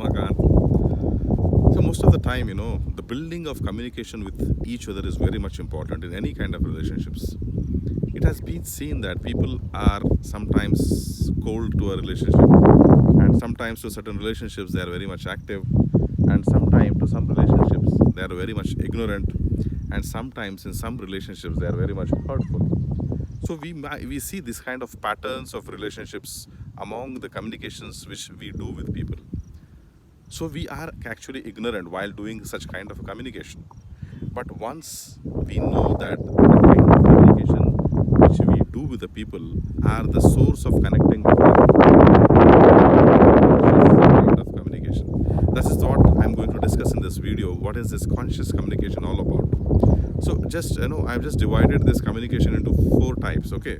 Ramakant. So most of the time, the building of communication with each other is very much important in any kind of relationships. It has been seen that people are sometimes cold to a relationship, and sometimes to certain relationships they are very much active, and sometimes to some relationships they are very much ignorant, and sometimes in some relationships they are very much hurtful. So we see this kind of patterns of relationships among the communications which we do with people. So we are actually ignorant while doing such kind of communication. But once we know that the kind of communication which we do with the people are the source of connecting with kind of communication. This is what I'm going to discuss in this video. What is this conscious communication all about? So just I've just divided this communication into four types. Okay,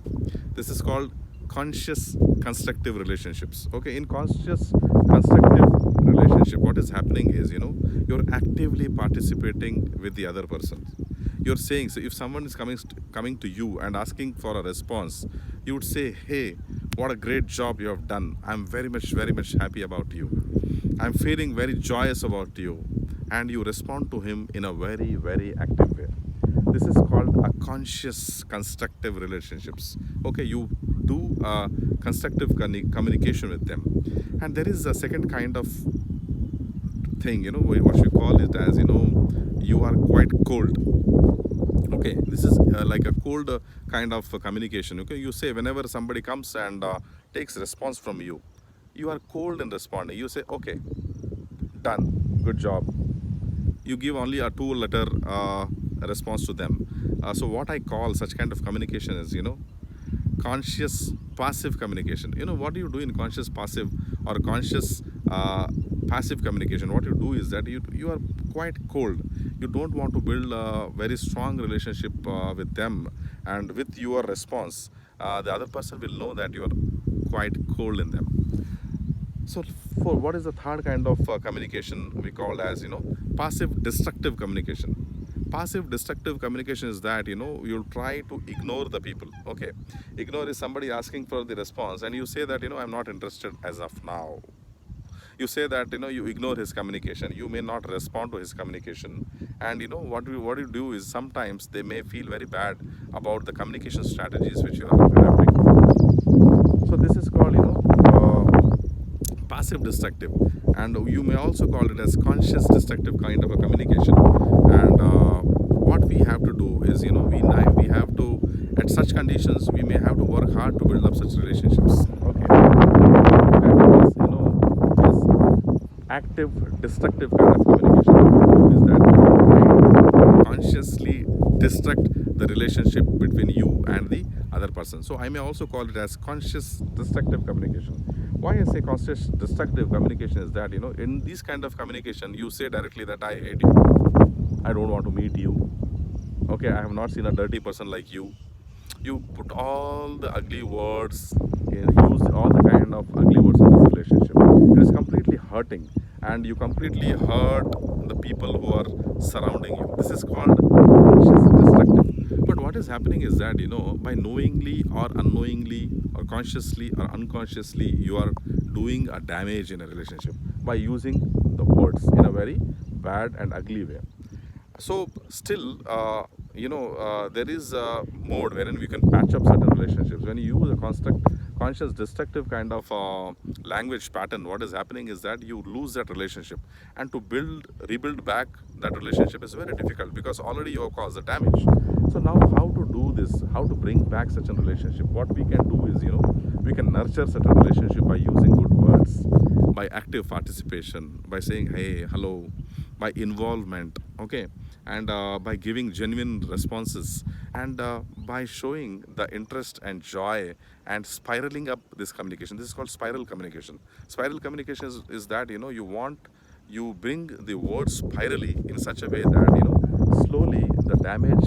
this is called conscious constructive relationships. Okay, in conscious constructive relationship, what is happening is you're actively participating with the other person. You're saying, so if someone is coming to you and asking for a response, you would say, hey, what a great job you have done. I'm very much happy about you. I'm feeling very joyous about you. And you respond to him in a very active way. This is called a conscious constructive relationships. Okay, you do constructive communication with them. And there is a second kind of thing, what we call it as, you are quite cold. Okay, this is like a cold kind of communication. Okay, you say whenever somebody comes and takes response from you, you are cold in responding. You say, okay, done, good job. You give only a two-letter response to them. So what I call such kind of communication is, conscious passive communication. What do you do in conscious passive or conscious passive communication? What you do is that you are quite cold. You don't want to build a very strong relationship with them, and with your response the other person will know that you are quite cold in them. So for what is the third kind of communication we call as passive destructive communication. Passive destructive communication is that you'll try to ignore the people. Okay, ignore is somebody asking for the response and you say that I'm not interested as of now. You say that you ignore his communication, you may not respond to his communication, and what you do is sometimes they may feel very bad about the communication strategies which you are adapting. So this is called passive destructive, and you may also call it as conscious destructive kind of a communication. And what we have to do is we have to, at such conditions we may have to work hard to build up such relationships. Okay, and this active destructive kind of communication is that I consciously destruct the relationship between you and the other person. So I may also call it as conscious destructive communication. Why I say conscious destructive communication is that in this kind of communication you say directly that I hate you, I don't want to meet you. Okay, I have not seen a dirty person like you. You put all the ugly words, use all the kind of ugly words in this relationship. It is completely hurting, and you completely hurt the people who are surrounding you. This is called conscious destructive. But what is happening is that by knowingly or unknowingly or consciously or unconsciously, you are doing a damage in a relationship by using the words in a very bad and ugly way. So still there is a mode wherein we can patch up certain relationships. When you use a conscious destructive kind of language pattern, what is happening is that you lose that relationship, and to rebuild back that relationship is very difficult because already you have caused the damage. So now how to do this, how to bring back such a relationship? What we can do is we can nurture such a relationship by using good words, by active participation, by saying hey, hello, by involvement. Okay, and by giving genuine responses, and by showing the interest and joy, and spiraling up this communication. This is called spiral communication. Spiral communication is that you bring the words spirally in such a way that slowly the damage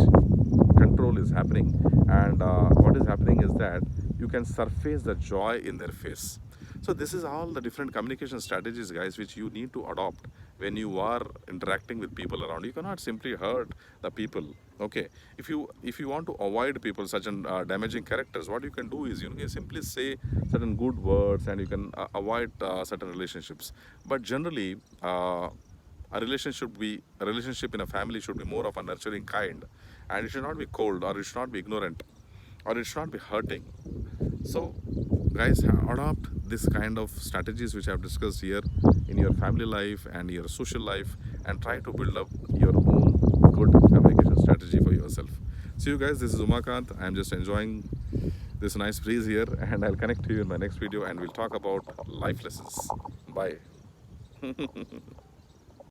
control is happening, and what is happening is that you can surface the joy in their face. So this is all the different communication strategies, guys, which you need to adopt when you are interacting with people around. You cannot simply hurt the people. Okay, if you want to avoid people such an damaging characters, what you can do is, you simply say certain good words, and you can avoid certain relationships. But generally, a relationship in a family should be more of a nurturing kind, and it should not be cold, or it should not be ignorant, or it should not be hurting. So, guys, adopt this kind of strategies which I have discussed here in your family life and your social life, and try to build up your own good communication strategy for yourself. See you guys. This is Umakant. I'm just enjoying this nice breeze here, and I'll connect to you in my next video, and we'll talk about life lessons. Bye.